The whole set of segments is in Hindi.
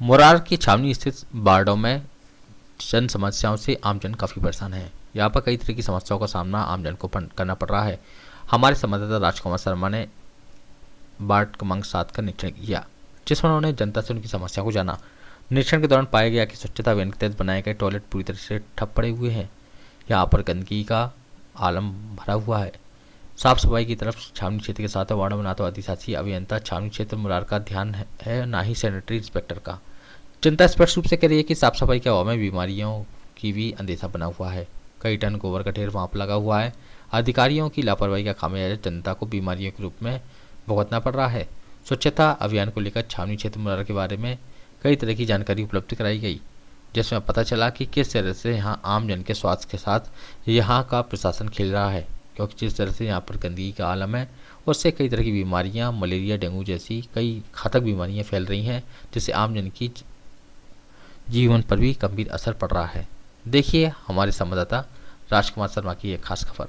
मुरार की छावनी स्थित वार्डों में जन समस्याओं से आमजन काफ़ी परेशान है। यहाँ पर कई तरह की समस्याओं का सामना आमजन को करना पड़ रहा है। हमारे संवाददाता राजकुमार शर्मा ने वार्ड क्रमांक 7 का निरीक्षण किया, जिसमें उन्होंने जनता से उनकी समस्या को जाना। निरीक्षण के दौरान पाया गया कि स्वच्छता अभियान के तहत बनाए गए टॉयलेट पूरी तरह से ठप पड़े हुए हैं। यहाँ पर गंदगी का आलम भरा हुआ है। साफ सफाई की तरफ छावनी क्षेत्र के 7 वार्डों में ना तो अधिशासी अभियंता छावनी क्षेत्र मुरार का ध्यान है, ना ही सैनिटरी इंस्पेक्टर का। जनता स्पष्ट रूप से कह रही है कि साफ सफाई के अभाव में बीमारियों की भी अंदेशा बना हुआ है। कई टन गोबर का ढेर वहां पर लगा हुआ है। अधिकारियों की लापरवाही का खामियाजा जनता को बीमारियों के रूप में भुगतना पड़ रहा है। स्वच्छता अभियान को लेकर छावनी क्षेत्र मुरार के बारे में कई तरह की जानकारी उपलब्ध कराई गई, जिसमें पता चला कि किस तरह से यहाँ आम जन के स्वास्थ्य के साथ यहाँ का प्रशासन खेल रहा है, क्योंकि जिस तरह से यहाँ पर गंदगी का आलम है उससे कई तरह की बीमारियाँ, मलेरिया, डेंगू जैसी कई घातक बीमारियाँ फैल रही हैं, जिससे आम जन की जीवन पर भी गंभीर असर पड़ रहा है। देखिए हमारे संवाददाता राजकुमार शर्मा की एक खास खबर।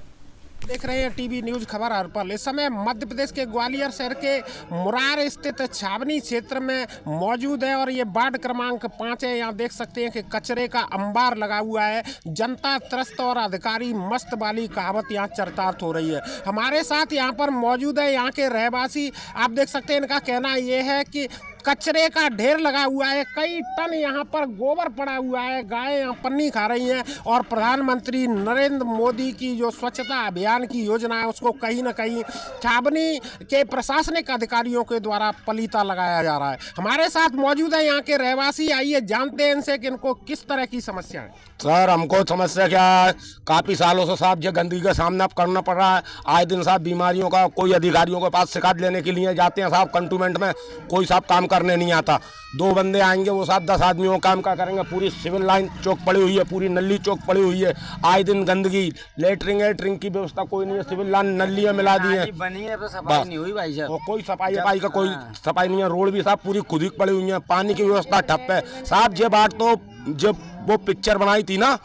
देख रहे हैं टीवी न्यूज खबर हरपल। इस समय मध्य प्रदेश के ग्वालियर शहर के मुरार स्थित छावनी क्षेत्र में मौजूद है और ये वार्ड क्रमांक 5 है। यहाँ देख सकते हैं कि कचरे का अंबार लगा हुआ है। जनता त्रस्त और अधिकारी मस्त वाली कहावत यहाँ चरितार्थ हो रही है। हमारे साथ यहाँ पर मौजूद है यहाँ के रहवासी। आप देख सकते हैं इनका कहना ये है कि कचरे का ढेर लगा हुआ है, कई टन यहाँ पर गोबर पड़ा हुआ है, गायें यहाँ पन्नी खा रही हैं और प्रधानमंत्री नरेंद्र मोदी की जो स्वच्छता अभियान की योजना है उसको कहीं ना कहीं छावनी के प्रशासनिक अधिकारियों के द्वारा पलीता लगाया जा रहा है। हमारे साथ मौजूद है यहाँ के रहवासी, आइए जानते हैं इनसे कि इनको किस तरह की समस्या है। सर हमको समस्या क्या है, काफ़ी सालों से साहब जो गंदगी का सामना करना पड़ रहा है। आए दिन साहब बीमारियों का कोई अधिकारियों के पास शिकायत लेने के लिए जाते हैं साहब, कंटोनमेंट में कोई साहब काम करने नहीं आता। 2 बंदे आएंगे वो साहब 10 आदमियों का काम क्या करेंगे। पूरी सिविल लाइन चौक पड़ी हुई है, पूरी नली चौक पड़ी हुई है। आए दिन गंदगी, लेटरिंग की व्यवस्था कोई नहीं है। सिविल लाइन नलियाँ मिला दी है, बनी है तो सफाई नहीं हुई भाई साहब। कोई सफाई का कोई सफाई नहीं है। रोड भी साहब पूरी खुद ही पड़ी हुई है। पानी की व्यवस्था ठप है साहब। ये बात तो जब वो पिक्चर बनाई थी ना,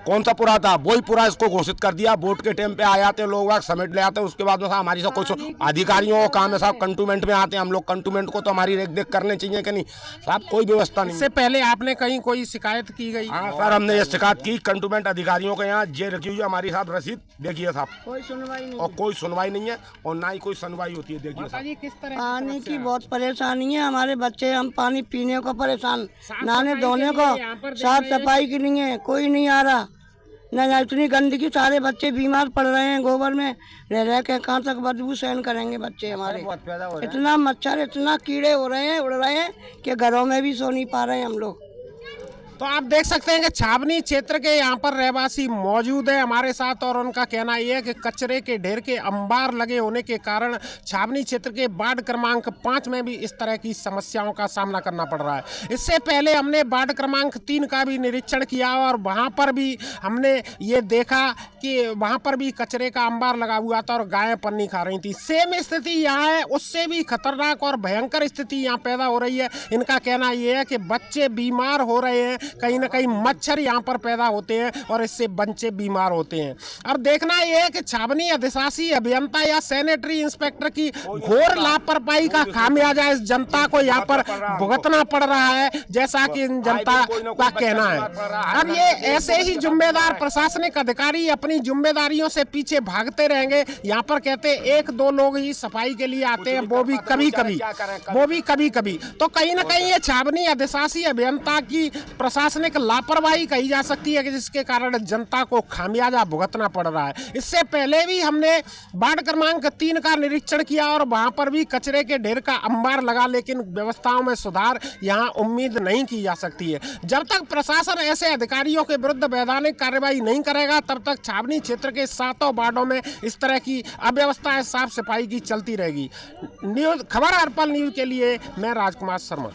कौन सा पूरा था, वही पूरा इसको घोषित कर दिया। वोट के टाइम पे आ जाते हैं लोग, समेट ले आते हैं। उसके बाद में साहब हमारी सब कुछ अधिकारियों का काम है साहब, कंटोनमेंट में आते हैं हम लोग। कंटोनमेंट को तो हमारी रेख देख करने चाहिए कि नहीं साहब, कोई व्यवस्था नहीं। इससे पहले आपने कहीं कोई शिकायत की गई? हाँ सर, हमने ये शिकायत की कंटोनमेंट अधिकारियों के यहाँ। जे रखी हुई है हमारी साहब रसीद, देखिए साहब, कोई सुनवाई नहीं और कोई सुनवाई नहीं है और ना ही कोई सुनवाई होती है। देखिए साहब किस तरह पानी की बहुत परेशानी है हमारे बच्चे, हम पानी पीने को परेशान, नहाने धोने को, साफ सफाई के लिए कोई नहीं आ रहा। न इतनी गंदगी, सारे बच्चे बीमार पड़ रहे हैं। गोबर में रह के कहाँ तक बदबू सहन करेंगे बच्चे हमारे। इतना मच्छर, इतना कीड़े हो रहे हैं, उड़ रहे हैं कि घरों में भी सो नहीं पा रहे हैं हम लोग। तो आप देख सकते हैं कि छावनी क्षेत्र के यहाँ पर रहवासी मौजूद है हमारे साथ और उनका कहना यह है कि कचरे के ढेर के अंबार लगे होने के कारण छावनी क्षेत्र के वार्ड क्रमांक 5 में भी इस तरह की समस्याओं का सामना करना पड़ रहा है। इससे पहले हमने वार्ड क्रमांक 3 का भी निरीक्षण किया और वहाँ पर भी हमने ये देखा कि वहाँ पर भी कचरे का अंबार लगा हुआ था और गायें पन्नी खा रही थी। सेम स्थिति यहाँ है, उससे भी खतरनाक और भयंकर स्थिति यहाँ पैदा हो रही है। इनका कहना यह है कि बच्चे बीमार हो रहे हैं, कहीं ना कहीं मच्छर यहाँ पर पैदा होते हैं और इससे बच्चे बीमार होते हैं। अब देखना यह है कि छावनी अधिशासी अभियंता या सैनिटरी इंस्पेक्टर की घोर लापरवाही का खामियाजा इस जनता को यहाँ पर भुगतना पड़ रहा है, जैसा कि इन जनता का कहना है। अब ये ऐसे ही जिम्मेदार प्रशासनिक अधिकारी अपनी जिम्मेदारियों से पीछे भागते रहेंगे। यहाँ पर कहते 1-2 लोग ही सफाई के लिए आते हैं, वो भी कभी कभी। तो कहीं ना कहीं ये छावनी अधिशासी अभियंता की प्रशासनिक लापरवाही कही जा सकती है कि जिसके कारण जनता को खामियाजा भुगतना पड़ रहा है। इससे पहले भी हमने वार्ड क्रमांक 3 का निरीक्षण किया और वहां पर भी कचरे के ढेर का अंबार लगा, लेकिन व्यवस्थाओं में सुधार यहां उम्मीद नहीं की जा सकती है। जब तक प्रशासन ऐसे अधिकारियों के विरुद्ध वैधानिक कार्रवाई नहीं करेगा तब तक छावनी क्षेत्र के 7 वार्डों में इस तरह की अव्यवस्था साफ सफाई की चलती रहेगी। न्यूज खबर हरपल न्यूज के लिए मैं राजकुमार शर्मा।